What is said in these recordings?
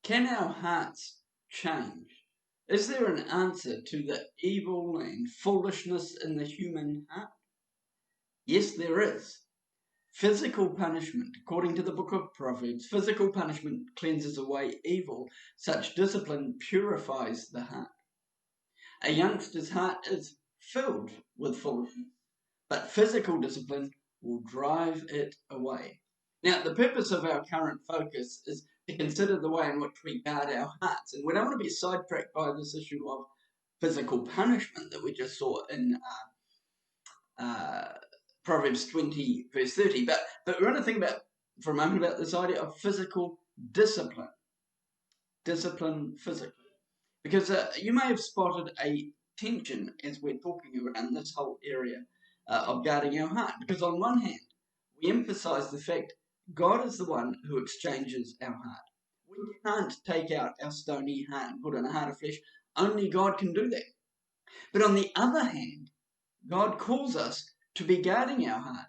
Can our hearts change? Is there an answer to the evil and foolishness in the human heart? Yes, there is. Physical punishment, according to the book of Proverbs, physical punishment cleanses away evil. Such discipline purifies the heart. A youngster's heart is filled with foolishness, but physical discipline will drive it away. Now, the purpose of our current focus is to consider the way in which we guard our hearts. And we don't want to be sidetracked by this issue of physical punishment that we just saw in Proverbs 20, verse 30. But we want to think about, for a moment, about this idea of physical discipline. Discipline physically. Because you may have spotted a tension as we're talking around this whole area of guarding our heart. Because on one hand, we emphasize the fact God is the one who exchanges our heart. We can't take out our stony heart and put in a heart of flesh. Only God can do that. But on the other hand, God calls us to be guarding our heart.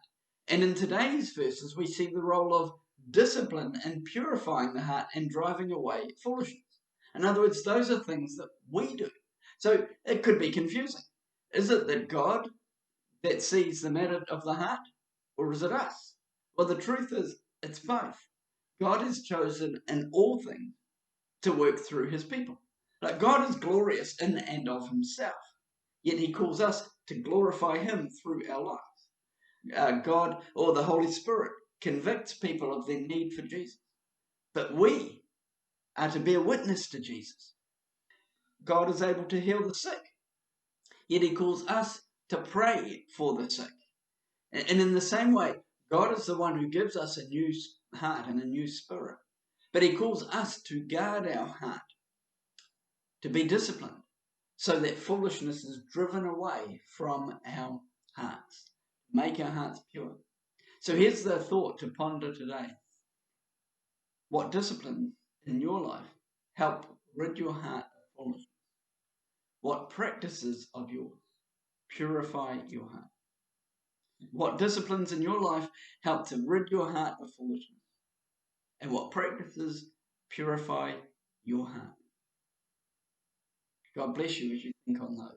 And in today's verses, we see the role of discipline in purifying the heart and driving away foolishness. In other words, those are things that we do. So it could be confusing. Is it that God that sees the matter of the heart, or is it us? Well, the truth is, it's both. God is chosen in all things to work through his people. Like God is glorious in and of himself, yet he calls us to glorify him through our lives. God, or the Holy Spirit, convicts people of their need for Jesus. But we are to bear witness to Jesus. God is able to heal the sick, yet he calls us to pray for the sick. And in the same way, God is the one who gives us a new heart and a new spirit. But he calls us to guard our heart, to be disciplined, so that foolishness is driven away from our hearts. Make our hearts pure. So here's the thought to ponder today. What disciplines in your life help rid your heart of foolishness? What practices of yours purify your heart? What disciplines in your life help to rid your heart of foolishness? And what practices purify your heart? God bless you as you think on those.